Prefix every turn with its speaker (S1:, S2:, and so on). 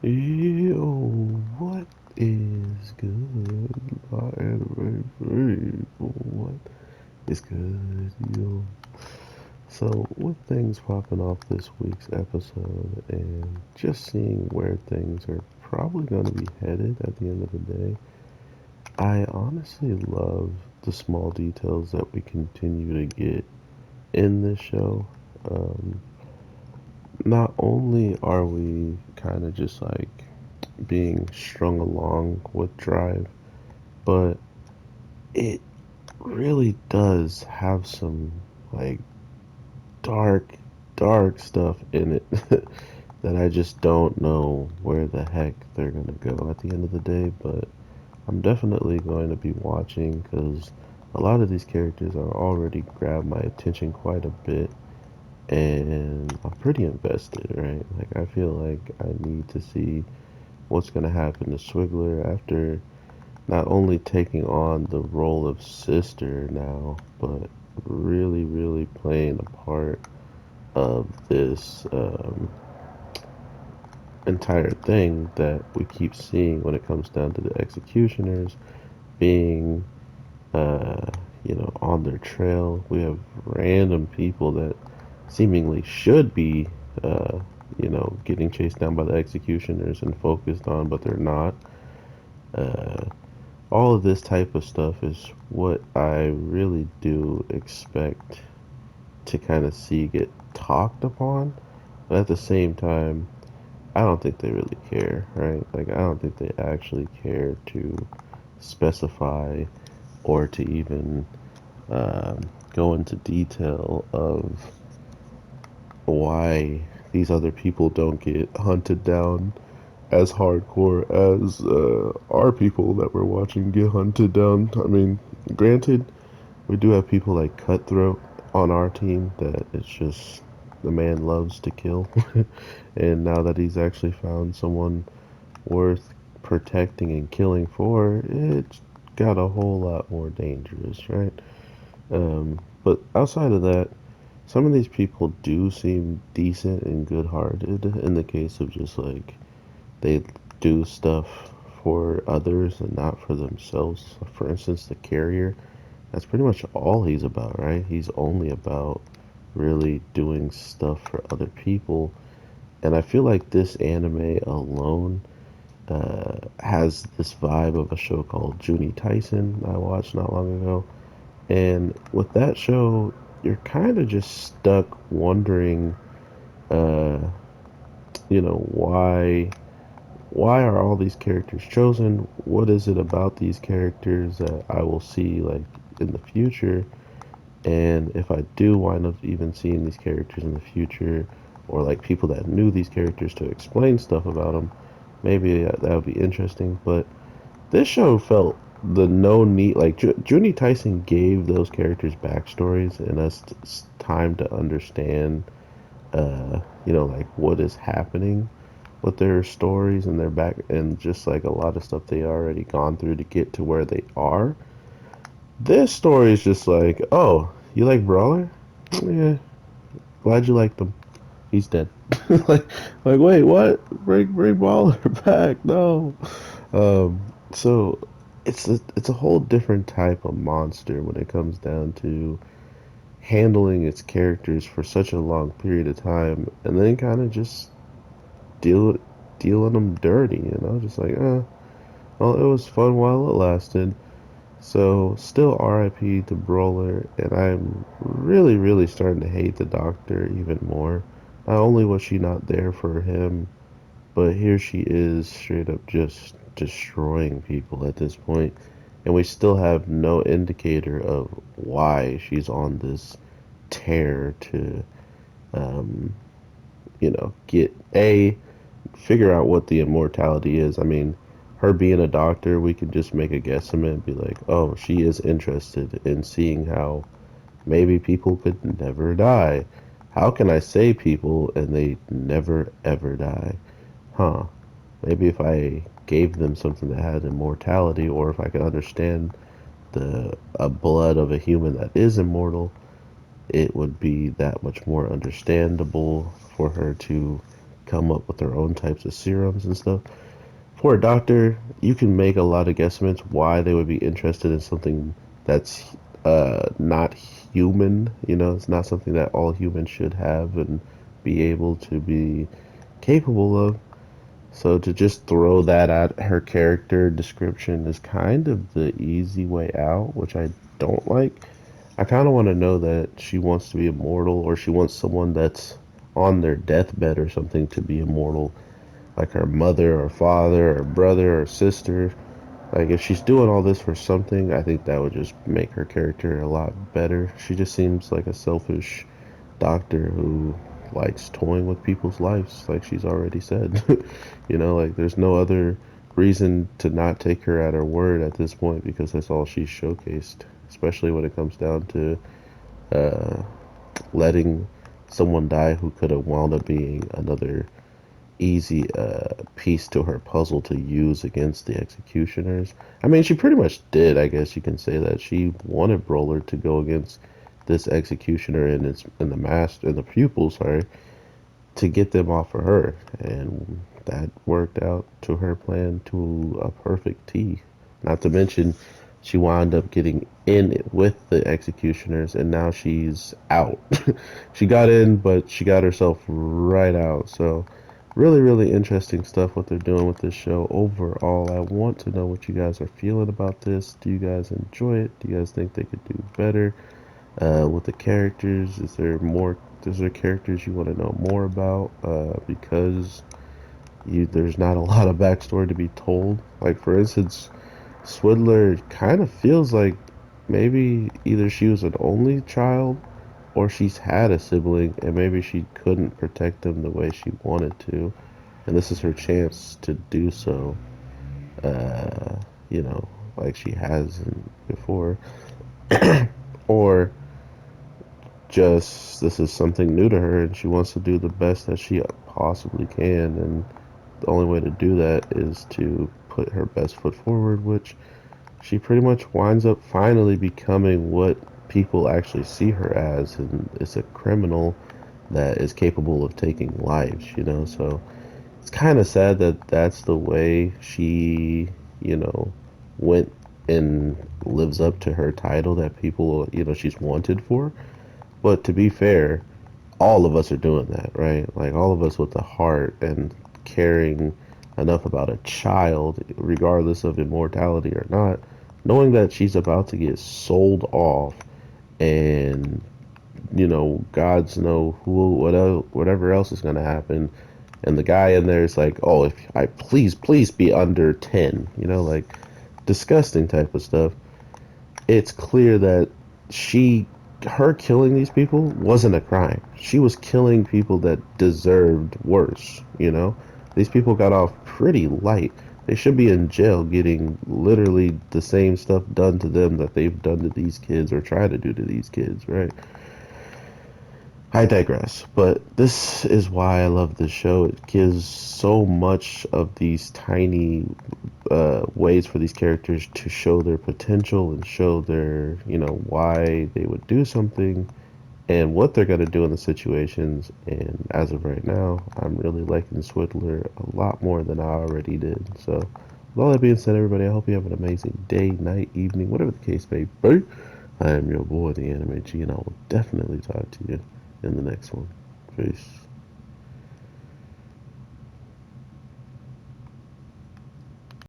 S1: Yo, what is good? My anniversary. What is good, yo? So, with things popping off this week's episode and just seeing where things are probably going to be headed at the end of the day, I honestly love the small details that we continue to get in this show. Um, Not only are we kind of just like being strung along with Drive, but it really does have some like dark, dark stuff in it that I just don't know where the heck they're gonna go at the end of the day. But I'm definitely going to be watching because a lot of these characters are already grabbed my attention quite a bit, and I'm pretty invested, right? Like I feel like I need to see what's gonna happen to Swigler after not only taking on the role of sister now, but really, really playing a part of this entire thing that we keep seeing when it comes down to the executioners being, uh, on their trail. We have random people that seemingly should be, getting chased down by the executioners and focused on, but they're not. Uh, all of this type of stuff is what I really do expect to kind of see get talked upon. But at the same time, I don't think they really care, right? Like, I don't think they actually care to specify or to even um, go into detail of why these other people don't get hunted down as hardcore as our people that we're watching get hunted down. I mean, granted, we do have people like Cutthroat on our team that it's just the man loves to kill. And now that he's actually found someone worth protecting and killing for, it's got a whole lot more dangerous, right? But outside of that, some of these people do seem decent and good-hearted in the case of just like they do stuff for others and not for themselves. For instance, the carrier, that's pretty much all he's about, right? He's only about really doing stuff for other people. And I feel like this anime alone has this vibe of a show called Junie Tyson I watched not long ago. And with that show, you're kind of just stuck wondering, uh, why are all these characters chosen? What is it about these characters that I will see like in the future? And if I do wind up even seeing these characters in the future, or like people that knew these characters to explain stuff about them, maybe that would be interesting. But this show felt the no need, like Junie Tyson gave those characters backstories and us time to understand, like what is happening with their stories and their back and just like a lot of stuff they already gone through to get to where they are. This story is just like, oh, you like Brawler? Yeah, glad you liked him. He's dead. like, like, wait, what? Bring Brawler back? No. So it's a whole different type of monster when it comes down to handling its characters for such a long period of time, and then kind of just deal dealing them dirty, just like, well, it was fun while it lasted. So, still RIP to Brawler, and I'm really, really starting to hate the Doctor even more. Not only was she not there for him, but here she is straight up just destroying people at this point, and we still have no indicator of why she's on this tear to, um, get figure out what the immortality is. I mean, her being a doctor, we could just make a guesstimate and be like, oh, she is interested in seeing how maybe people could never die. How can I save people and they never ever die? Huh. Maybe if I gave them something that had immortality, or if I could understand the blood of a human that is immortal, it would be that much more understandable for her to come up with their own types of serums and stuff. For a doctor, you can make a lot of guesstimates why they would be interested in something that's not human. You know, it's not something that all humans should have and be able to be capable of. So to just throw that at her character description is kind of the easy way out, which I don't like. I kind of want to know that she wants to be immortal, or she wants someone that's on their deathbed or something to be immortal, like her mother or father or brother or sister. Like if she's doing all this for something, I think that would just make her character a lot better. She just seems like a selfish doctor who likes toying with people's lives, like she's already said. You know, like there's no other reason to not take her at her word at this point because that's all she's showcased, especially when it comes down to uh, letting someone die who could have wound up being another easy piece to her puzzle to use against the executioners. I mean, she pretty much did. I guess you can say that she wanted Brawler to go against this executioner and its and the master and the pupil, sorry, to get them off of her, and that worked out to her plan to a perfect T. Not to mention, she wound up getting in it with the executioners, and now she's out. She got in, but she got herself right out. So, really, really interesting stuff what they're doing with this show. Overall, I want to know what you guys are feeling about this. Do you guys enjoy it? Do you guys think they could do better? With the characters, is there more? Is there characters you want to know more about? Because there's not a lot of backstory to be told. Like for instance, Swindler kind of feels like maybe either she was an only child or she's had a sibling and maybe she couldn't protect them the way she wanted to, and this is her chance to do so. Uh, you know, like she hasn't before, or just this is something new to her and she wants to do the best that she possibly can, and the only way to do that is to put her best foot forward, which she pretty much winds up finally becoming what people actually see her as, and it's a criminal that is capable of taking lives, you know. So it's kind of sad that that's the way she, you know, went and lives up to her title that people, you know, she's wanted for. But to be fair, all of us are doing that, right? Like all of us with the heart and caring enough about a child, regardless of immortality or not, knowing that she's about to get sold off, and you know, gods know who, whatever else is gonna happen. And the guy in there is like, "Oh, if I please be under 10," you know, like disgusting type of stuff. It's clear that she her killing these people wasn't a crime. She was killing people that deserved worse, you know? These people got off pretty light. They should be in jail getting literally the same stuff done to them that they've done to these kids or try to do to these kids, right? I digress, but this is why I love this show. It gives so much of these tiny ways for these characters to show their potential and show their, you know, why they would do something and what they're going to do in the situations. And as of right now, I'm really liking Swindler a lot more than I already did. So, with all that being said, everybody, I hope you have an amazing day, night, evening, whatever the case may be. I am your boy, the Anime G, and I will definitely talk to you in the next one. Peace.